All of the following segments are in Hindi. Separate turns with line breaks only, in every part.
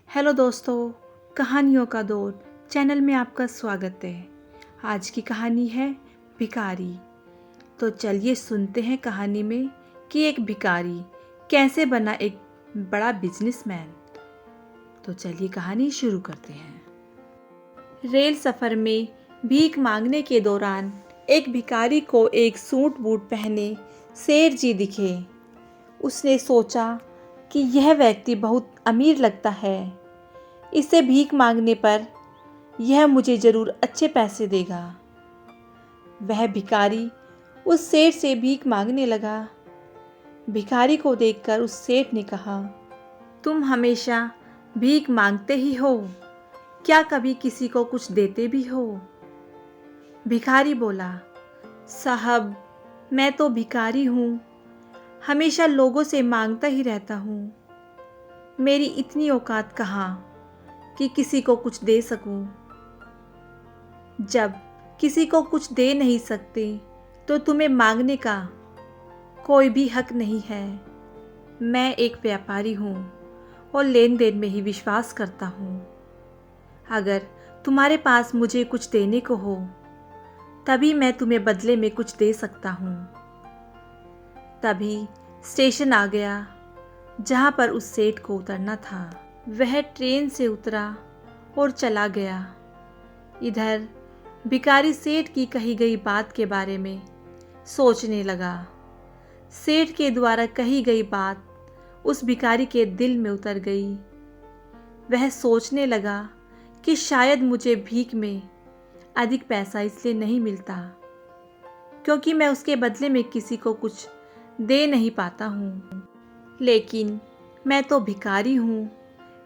हेलो दोस्तों, कहानियों का दौर चैनल में आपका स्वागत है। आज की कहानी है भिखारी। तो चलिए सुनते हैं कहानी में कि एक भिखारी कैसे बना एक बड़ा बिजनेसमैन। तो चलिए कहानी शुरू करते हैं। रेल सफ़र में भीख मांगने के दौरान एक भिखारी को एक सूट बूट पहने सेठ जी दिखे। उसने सोचा कि यह व्यक्ति बहुत अमीर लगता है, इससे भीख मांगने पर यह मुझे ज़रूर अच्छे पैसे देगा। वह भिखारी उस सेठ से भीख मांगने लगा। भिखारी को देखकर उस सेठ ने कहा, तुम हमेशा भीख मांगते ही हो, क्या कभी किसी को कुछ देते भी हो? भिखारी बोला, साहब मैं तो भिखारी हूँ, हमेशा लोगों से मांगता ही रहता हूँ। मेरी इतनी औकात कहाँ कि किसी को कुछ दे सकूं। जब किसी को कुछ दे नहीं सकते तो तुम्हें मांगने का कोई भी हक नहीं है। मैं एक व्यापारी हूँ और लेन देन में ही विश्वास करता हूँ। अगर तुम्हारे पास मुझे कुछ देने को हो तभी मैं तुम्हें बदले में कुछ दे सकता हूँ। तभी स्टेशन आ गया जहाँ पर उस सेठ को उतरना था। वह ट्रेन से उतरा और चला गया। इधर भिखारी सेठ की कही गई बात के बारे में सोचने लगा। सेठ के द्वारा कही गई बात उस भिखारी के दिल में उतर गई। वह सोचने लगा कि शायद मुझे भीख में अधिक पैसा इसलिए नहीं मिलता क्योंकि मैं उसके बदले में किसी को कुछ दे नहीं पाता हूँ। लेकिन मैं तो भिखारी हूँ,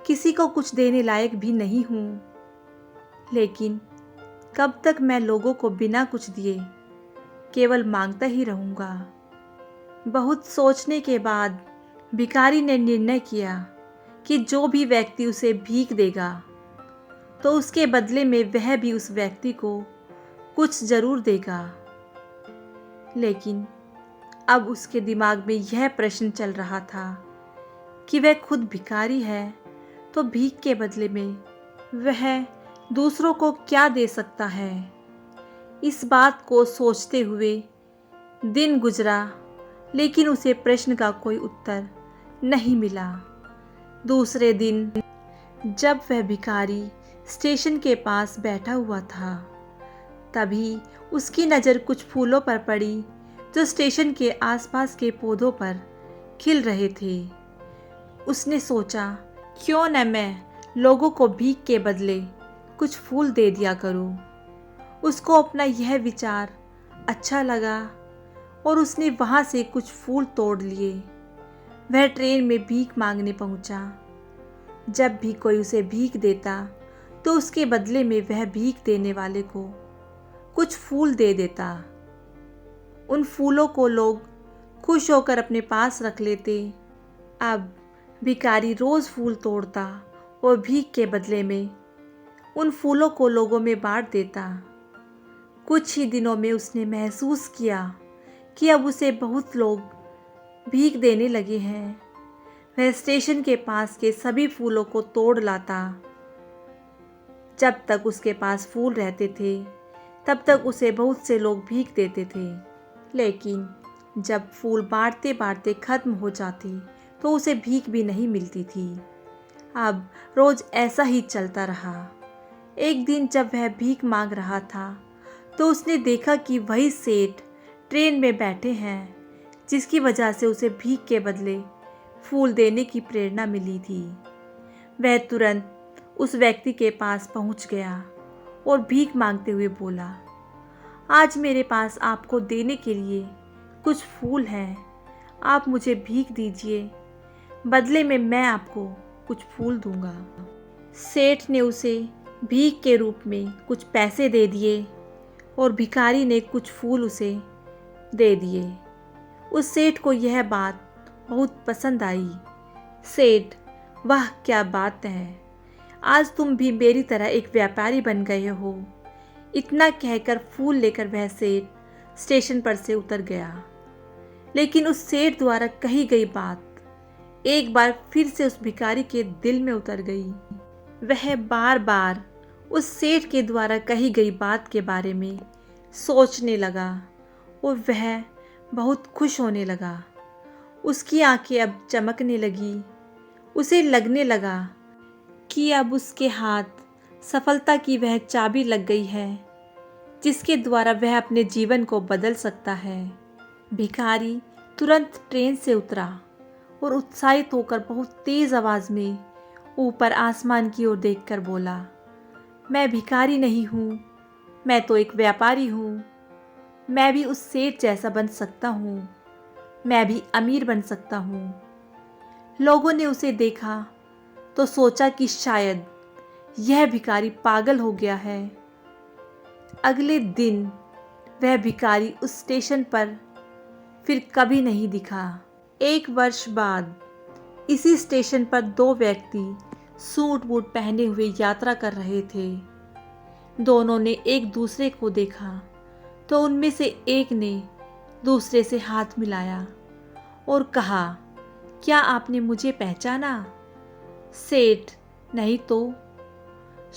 किसी को कुछ देने लायक भी नहीं हूँ। लेकिन कब तक मैं लोगों को बिना कुछ दिए केवल मांगता ही रहूँगा। बहुत सोचने के बाद भिखारी ने निर्णय किया कि जो भी व्यक्ति उसे भीख देगा तो उसके बदले में वह भी उस व्यक्ति को कुछ ज़रूर देगा। लेकिन अब उसके दिमाग में यह प्रश्न चल रहा था कि वह खुद भिखारी है तो भीख के बदले में वह दूसरों को क्या दे सकता है। इस बात को सोचते हुए दिन गुजरा, लेकिन उसे प्रश्न का कोई उत्तर नहीं मिला। दूसरे दिन जब वह भिखारी स्टेशन के पास बैठा हुआ था तभी उसकी नज़र कुछ फूलों पर पड़ी जो स्टेशन के आसपास के पौधों पर खिल रहे थे। उसने सोचा, क्यों न मैं लोगों को भीख के बदले कुछ फूल दे दिया करूं। उसको अपना यह विचार अच्छा लगा और उसने वहां से कुछ फूल तोड़ लिए। वह ट्रेन में भीख मांगने पहुंचा। जब भी कोई उसे भीख देता तो उसके बदले में वह भीख देने वाले को कुछ फूल दे देता। उन फूलों को लोग खुश होकर अपने पास रख लेते। अब भिखारी रोज़ फूल तोड़ता और भीख के बदले में उन फूलों को लोगों में बांट देता। कुछ ही दिनों में उसने महसूस किया कि अब उसे बहुत लोग भीख देने लगे हैं। वह स्टेशन के पास के सभी फूलों को तोड़ लाता। जब तक उसके पास फूल रहते थे तब तक उसे बहुत से लोग भीख देते थे। लेकिन जब फूल बांटते बांटते ख़त्म हो जाते तो उसे भीख भी नहीं मिलती थी। अब रोज़ ऐसा ही चलता रहा। एक दिन जब वह भीख मांग रहा था तो उसने देखा कि वही सेठ ट्रेन में बैठे हैं जिसकी वजह से उसे भीख के बदले फूल देने की प्रेरणा मिली थी। वह तुरंत उस व्यक्ति के पास पहुंच गया और भीख मांगते हुए बोला, आज मेरे पास आपको देने के लिए कुछ फूल हैं, आप मुझे भीख दीजिए, बदले में मैं आपको कुछ फूल दूंगा। सेठ ने उसे भीख के रूप में कुछ पैसे दे दिए और भिखारी ने कुछ फूल उसे दे दिए। उस सेठ को यह बात बहुत पसंद आई। सेठ, वाह क्या बात है, आज तुम भी मेरी तरह एक व्यापारी बन गए हो। इतना कहकर फूल लेकर वह सेठ स्टेशन पर से उतर गया। लेकिन उस सेठ द्वारा कही गई बात एक बार फिर से उस भिखारी के दिल में उतर गई। वह बार बार उस सेठ के द्वारा कही गई बात के बारे में सोचने लगा और वह बहुत खुश होने लगा। उसकी आंखें अब चमकने लगी। उसे लगने लगा कि अब उसके हाथ सफलता की वह चाबी लग गई है जिसके द्वारा वह अपने जीवन को बदल सकता है। भिखारी तुरंत ट्रेन से उतरा और उत्साहित होकर बहुत तेज आवाज में ऊपर आसमान की ओर देखकर बोला, मैं भिखारी नहीं हूँ, मैं तो एक व्यापारी हूँ। मैं भी उस सेठ जैसा बन सकता हूँ, मैं भी अमीर बन सकता हूँ। लोगों ने उसे देखा तो सोचा कि शायद यह भिखारी पागल हो गया है। अगले दिन वह भिखारी उस स्टेशन पर फिर कभी नहीं दिखा। 1 वर्ष बाद इसी स्टेशन पर 2 व्यक्ति सूट बूट पहने हुए यात्रा कर रहे थे। दोनों ने एक दूसरे को देखा तो उनमें से एक ने दूसरे से हाथ मिलाया और कहा, क्या आपने मुझे पहचाना? सेठ, नहीं तो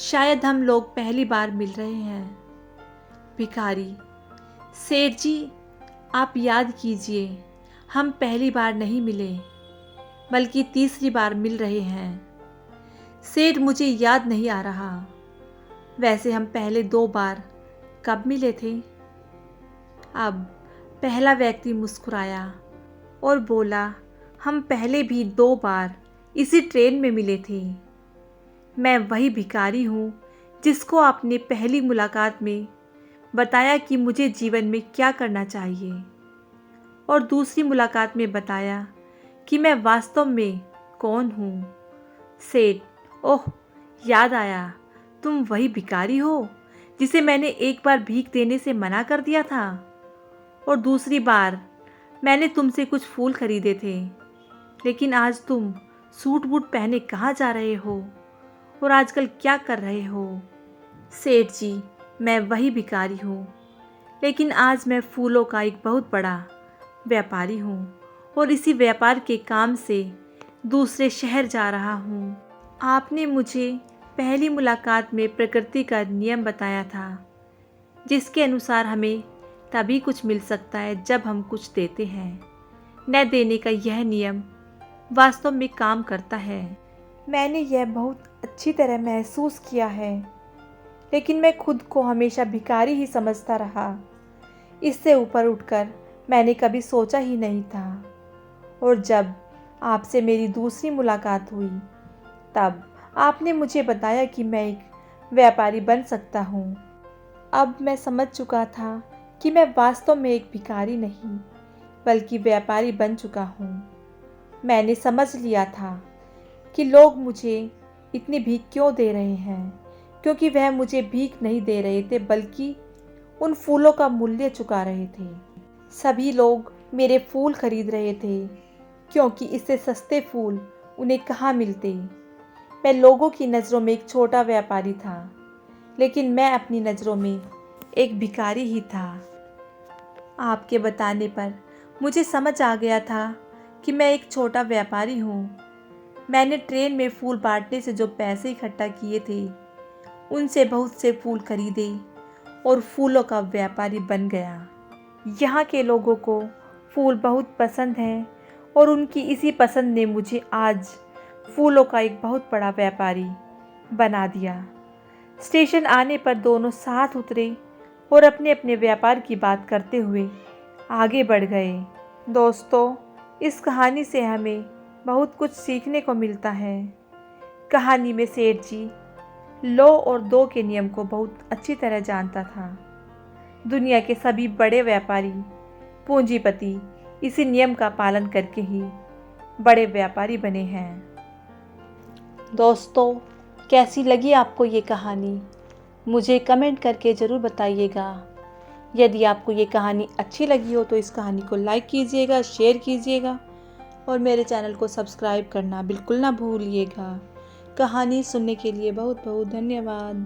शायद हम लोग पहली बार मिल रहे हैं। भिखारी, सेठ जी, आप याद कीजिए, हम पहली बार नहीं मिले बल्कि तीसरी बार मिल रहे हैं। सेठ, मुझे याद नहीं आ रहा। वैसे हम पहले 2 बार कब मिले थे? अब पहला व्यक्ति मुस्कुराया और बोला, हम पहले भी 2 बार इसी ट्रेन में मिले थे। मैं वही भिखारी हूँ जिसको आपने पहली मुलाकात में बताया कि मुझे जीवन में क्या करना चाहिए और दूसरी मुलाकात में बताया कि मैं वास्तव में कौन हूँ। सेठ, ओह, याद आया, तुम वही भिखारी हो जिसे मैंने एक बार भीख देने से मना कर दिया था और दूसरी बार मैंने तुमसे कुछ फूल खरीदे थे। लेकिन आज तुम सूट बूट पहने कहाँ जा रहे हो और आजकल क्या कर रहे हो? सेठ जी, मैं वही भिखारी हूँ, लेकिन आज मैं फूलों का एक बहुत बड़ा व्यापारी हूँ और इसी व्यापार के काम से दूसरे शहर जा रहा हूँ। आपने मुझे पहली मुलाकात में प्रकृति का नियम बताया था जिसके अनुसार हमें तभी कुछ मिल सकता है जब हम कुछ देते हैं। न देने का यह नियम वास्तव में काम करता है। मैंने यह बहुत अच्छी तरह महसूस किया है, लेकिन मैं खुद को हमेशा भिखारी ही समझता रहा। इससे ऊपर उठकर मैंने कभी सोचा ही नहीं था। और जब आपसे मेरी दूसरी मुलाकात हुई तब आपने मुझे बताया कि मैं एक व्यापारी बन सकता हूँ। अब मैं समझ चुका था कि मैं वास्तव में एक भिखारी नहीं बल्कि व्यापारी बन चुका हूँ। मैंने समझ लिया था कि लोग मुझे इतनी भीख क्यों दे रहे हैं, क्योंकि वह मुझे भीख नहीं दे रहे थे बल्कि उन फूलों का मूल्य चुका रहे थे। सभी लोग मेरे फूल खरीद रहे थे क्योंकि इससे सस्ते फूल उन्हें कहाँ मिलते। मैं लोगों की नज़रों में एक छोटा व्यापारी था, लेकिन मैं अपनी नज़रों में एक भिखारी ही था। आपके बताने पर मुझे समझ आ गया था कि मैं एक छोटा व्यापारी हूँ। मैंने ट्रेन में फूल बांटने से जो पैसे इकट्ठा किए थे उनसे बहुत से फूल खरीदे और फूलों का व्यापारी बन गया। यहाँ के लोगों को फूल बहुत पसंद हैं और उनकी इसी पसंद ने मुझे आज फूलों का एक बहुत बड़ा व्यापारी बना दिया। स्टेशन आने पर दोनों साथ उतरे और अपने अपने व्यापार की बात करते हुए आगे बढ़ गए। दोस्तों, इस कहानी से हमें बहुत कुछ सीखने को मिलता है। कहानी में सेठ जी लो और दो के नियम को बहुत अच्छी तरह जानता था। दुनिया के सभी बड़े व्यापारी, पूंजीपति इसी नियम का पालन करके ही बड़े व्यापारी बने हैं। दोस्तों, कैसी लगी आपको ये कहानी? मुझे कमेंट करके ज़रूर बताइएगा। यदि आपको ये कहानी अच्छी लगी हो तो इस कहानी को लाइक कीजिएगा, शेयर कीजिएगा और मेरे चैनल को सब्सक्राइब करना बिल्कुल ना भूलिएगा। कहानी सुनने के लिए बहुत बहुत धन्यवाद।